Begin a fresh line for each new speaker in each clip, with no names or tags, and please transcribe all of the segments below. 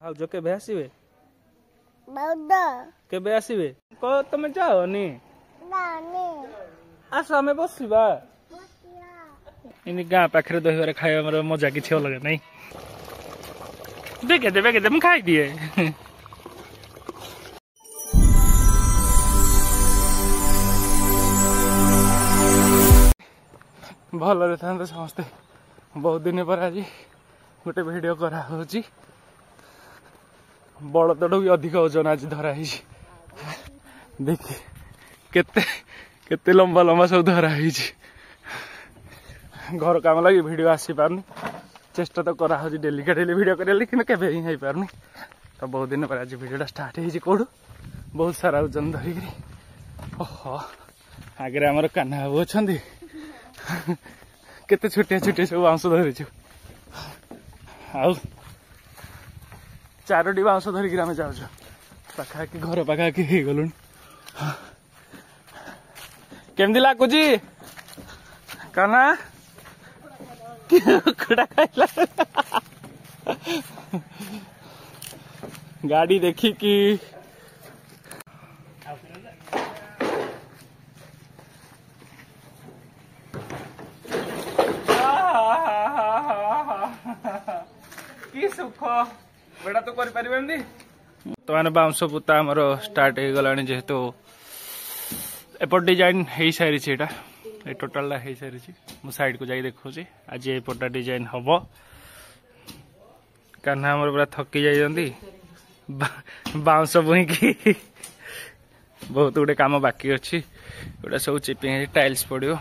भाउज केबे आसीबे केबे आसीबे को तमे जाओनी आस आमे बसिबा इन गाँ पाखे दही खाइबार मजा किसी अलग नहीं बेगे दे मैं खाई दिए भल था समस्ते बहुत दिन पर आज गोटे वीडियो करा बड़द भी अधिक ओजन आज धराई देखिए केते केते लंबा लंबा सब धराई घर काम लगी वीडियो आसी पारनी चेष्टा तो करा डेली का डेली वीडियो करें लेकिन केबे ही हो पारनी तो बहुत दिन पर आज वीडियोटा स्टार्ट हो कौटू बहुत सारा ओजन धरिकी ओहो आगे आमर कान्हा बाबू अच्छा केते छोटिया छोटिया सब बाउंश धरिचु आउ चारोटी बाउंश धरिकी आम जाऊँ पाखापाखि घर पाखापाखि हो गलु केमती लगुच कान्हा कुड़ा खाइला गाड़ी देखिकी कि सुख बेड़ा तो करें तो मैंने बाउंश पुता आमर स्टार्ट हो गला जेहेतु एपट डिजाइन हो सारी ये टोटाल हो सारी मु साइड को जाई देखुची आज एपटा डिजाइन हम कान्हा आमर पूरा थकी जाइए बाउंश बुईकी बहुत गुटे काम बाकी अच्छी गोटा सब चिपिंग टाइल्स पड़ो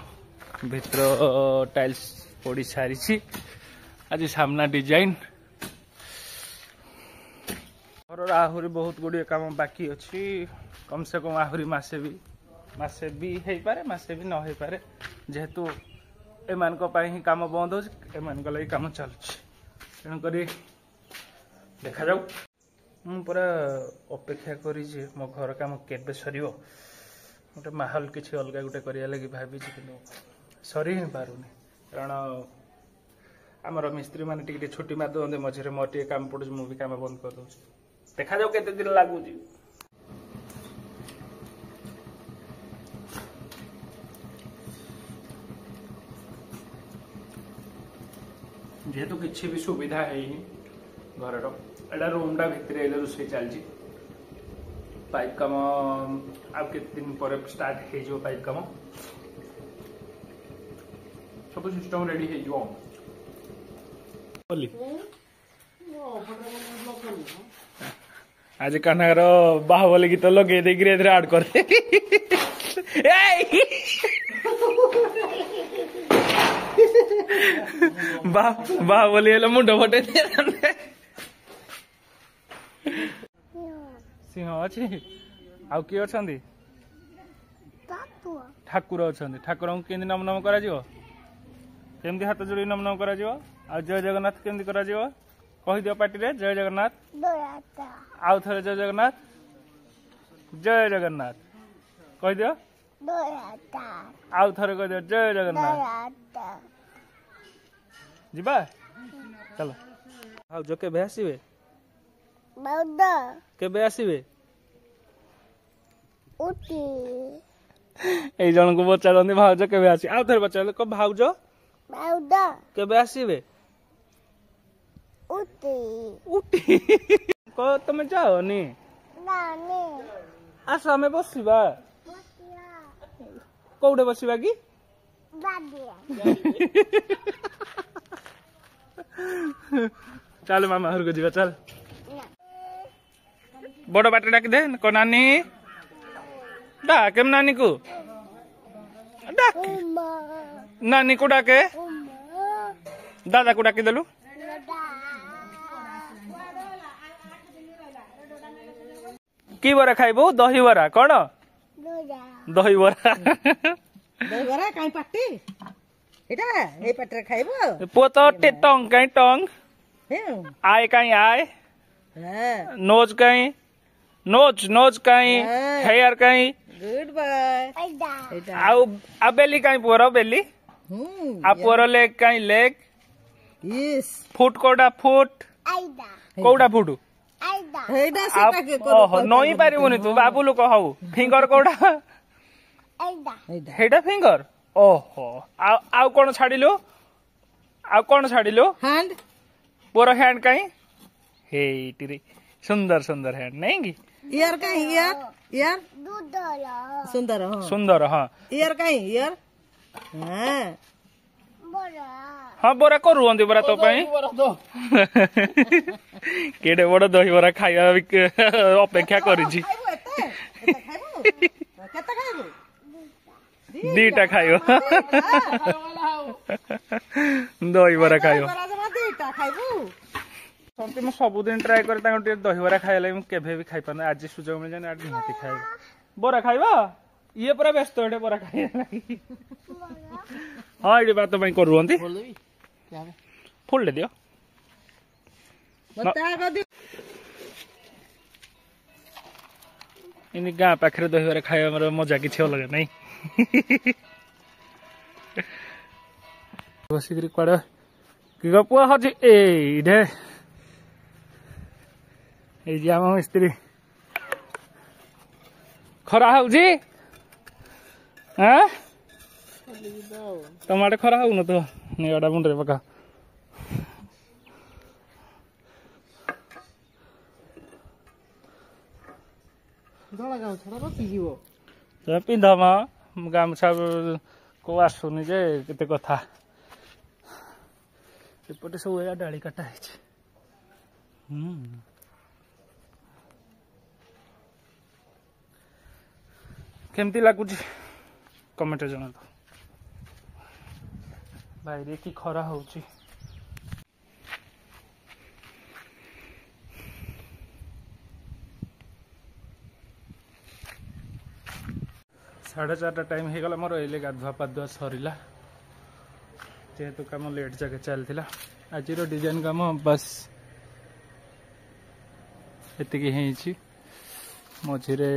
भीतर टाइल्स पड़ सारी आज सामना डिजाइन घर आहरी बहुत गुड़िया काम बाकी अच्छी कम से कम आहरी मसे भी हो पारे मसे भी न हो पारे जेहेतु एमान ही काम बंद हो लगी काम चलुची तेणुक देखा जाऊ मु पूरा अपेक्षा करी मो घर काम केबे सर गोटे माहौल किसी अलग गोटे करिया लगी भाभी कि सरी ही पारुनी कारण आमर मिस्त्री मैंने टी छुट्टी मार दे मझे मोर टे काम पड़े मुझे काम बंद कर दूँ देखा जाऊ केते दिन लगुच जेहेतु किसी भी सुविधा है घर एटा रूमटा भितर रोषे चलती पाइप कम आ दिन पर स्टार्ट हो पाइप कम सब सिस्टम रेडी हो आज कान्हार बाहुबली गीत लगे देकर आड कर बाहुबली मुंड फटे सिंह अच्छी आउ किए अच्छा ठाकुर अच्छा ठाकुर को केमती नम नम करमती हाथ जोड़ी नम नम कर जय जगन्नाथ केमती कर कहीदिव पार्टी जय जगन्नाथ आउ थे जय जगन्नाथ कहीदिव आउ थे कहीदिव जय जगन्नाथ जीवा चलो भाउज केबे आसीबे केबे आसीबे ए जन को पचारती भाउज केबे आसी आउ थे पचार को भाउज केबे आसीबे उठी को तमे जाओनी आस आमे बसिबा कोडे बसिबा कि चल मामा घर को जीवा चल बड़ बाटे डाक दे को नानी डाके नानी को डाक नानी को डाके दादा को डाकी देलु की बरा खाइबो दही बरा कौन दही बरा
दही बरा काई पाटी एटा ए पाटरे खाइबो
पोतो टंग काई टंग आय काई आय नोज काई नोज काई हेयर काई
गुड बाय
आउ आ बेली काई पोरो बेली आ पोरो लेग काई लेग
यस
फुट कोडा फुट कोडा फुट
ହେଇଟା ସେଟା
ଓହୋ ନଇ ପାରିବୁନି ତୁ ବାବୁଲୁ କହ ହଉ ଫିଙ୍ଗର କୋଉଟା
ହେଇଟା
ହେଇଟା ଫିଙ୍ଗର ଓହୋ ଆଉ କଣ ଛାଡିଲୁ ଆଉ କଣ ଛାଡିଲୁ
ହ୍ୟାଣ୍ଡ
ପୁଅର ହ୍ୟାଣ୍ଡ କାଇଁ ହେଇଟିରେ ସୁନ୍ଦର ସୁନ୍ଦର ହ୍ୟାଣ୍ଡ ନାଇଁ କି
ଇୟର କାଇଁ ଇୟର ଇୟର ସୁନ୍ଦର ହଁ
ସୁନ୍ଦର ହଁ
ଇୟର କାଇଁ ଇୟର ହଁ
ହଁ ବରା କରୁଛନ୍ତି ବରା ତୋ ପାଇଁ କେଡେ ବଡ ଦହିବରା ଖାଇବା ଅପେକ୍ଷା କରିଛି
ଖାଇବୁ ଏତେ ଏତେ ଖାଇବୁ କେତେ ଖାଇବୁ
ଦିଟା ଖାଇବ ଦହିବରା ଖାଇବ
ଦିଟା ଖାଇବୁ
ସେମିତି ମୁଁ ସବୁଦିନ ଟ୍ରାଏ କରେ ତାଙ୍କୁ ଟିକେ ଦହିବରା ଖାଇବା ଲାଗି ମୁଁ କେବେ ବି ଖାଇପାରୁନି ଆଜି ସୁଯୋଗ ମିଳିଯାନି ଆଜି ନିହାତି ଖାଇବା ବରା ଖାଇବା ଇଏ ପୁରା ବ୍ୟସ୍ତ ଏଠି ବରା ଖାଇବା ଲାଗି ହଁ ଏଠି ଭାତ ପାଇଁ କରୁଛନ୍ତି ଫୁଲ ଦିଅ ଏମିତି ଗାଁ ପାଖରେ ଦହିବରା ଖାଇବା ମଜା କିଛି ଅଲଗା ନାଇଁ ବସିକିରି କୁଆଡେ କି ପୁଅ ହଉଛି ଏଇଠେ ଏଇ ଯେ ଆମ ମିସ୍ତ୍ରୀ ଖରା ହଉଛି ତମ ଆଡେ ଖରା ହଉନଥିବ ନିଆଟା ମୁଣ୍ଡରେ ପକା ପିନ୍ଧ ମ ଗାମୁଛା କୋଉ ଆସୁନି ଯେ କେତେ କଥା ଏପଟେ ସବୁ ଏଇଆ ଡାଳି କାଟା ହେଇଛି କେମିତି ଲାଗୁଛି କମେଣ୍ଟରେ ଜଣାନ୍ତୁ ବାଇରେ କି ଖରା ହଉଛି साढ़े 4टा टाइम हो गला मोर एले गाधुआ पाधुआ सरीला जेहेतु कम लेट जाके चलता आज डिजाइन कम बस एति मझे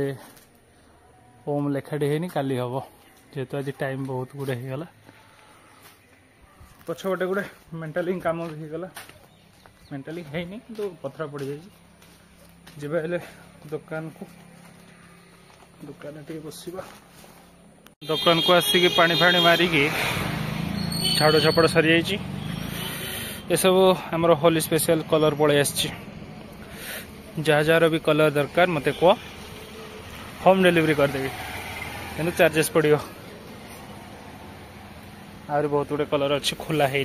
ओम लेखाटी है काली हम जेहेतु आज टाइम बहुत गुड़े होगला पछ गोटे गुड़े मेंटाली कम भी होगला मेंटाली है कि पथरा पड़ जाए जब दुकान को दुकान टे बसवा दुकान को आसिक पानी फाणी मारिकी झाड़ू झपड़ सरी जाइए ये सब आमर होली स्पेशल कलर पलि आसी जहाँ जार भी कलर दरकार मत कह होम डिलीवरी करदेवी कि चार्जेस पड़ो आहरी बहुत गुड़े कलर अच्छी खोला है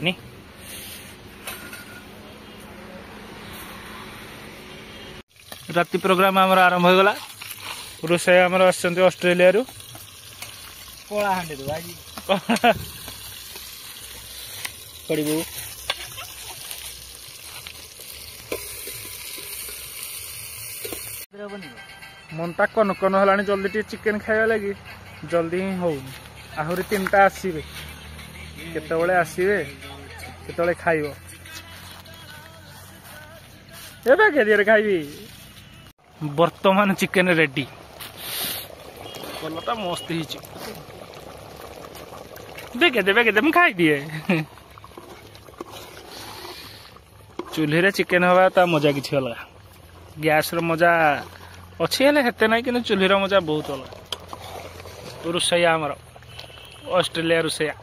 राति प्रोग्राम आमर आरंभ हो गला रोषे आमर आसुच्च ऑस्ट्रेलिया रु
कलाहांडी
पड़बू मनटा कन कन है जल्दी टे चिकेन खाଇବା लगी जल्दी ही हो आहरी 3टा आसवे केतबेले आसवे केतबेले खाइब एबे केदियर खाइबी वर्तमान चिकेन रेडी कलरटा मस्त ही बेगे दे मैं खाई दिए चूल्ही रे चिकेन हवा ता मजा किछि अलग गैस रो मजा अच्छी हेले हेते नहीं कि चूल्ही रो मजा बहुत अलग रोषैया आमर ऑस्ट्रेलिया रोषैया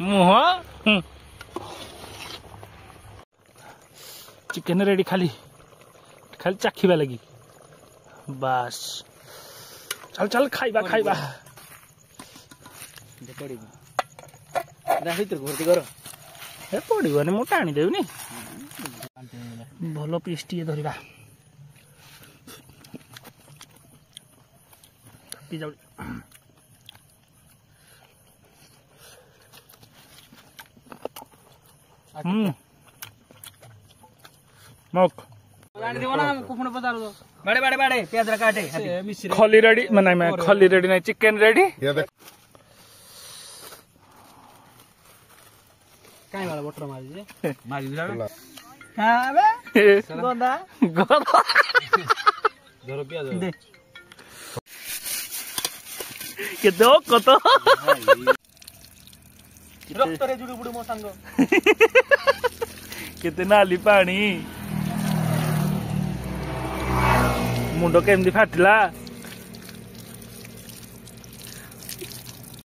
मुह चिकेन रेडी खाली खाली चाखिबा लगी बस चल चल खाइबा खाइबा
भर्ती कर
ए पड़ोनी मु टाणी देवनी भल पीस टे धरवा मक खली रेडी नहीं खली रेडी नहीं चिकेन रेडी
कहीं वाला बटर मारी मारी
के दो कत
रक्तरे जुड़ी बुड़ी मो सांग
केते नाली पानी ମୁଣ୍ଡ କେମିତି ଫାଟିଲା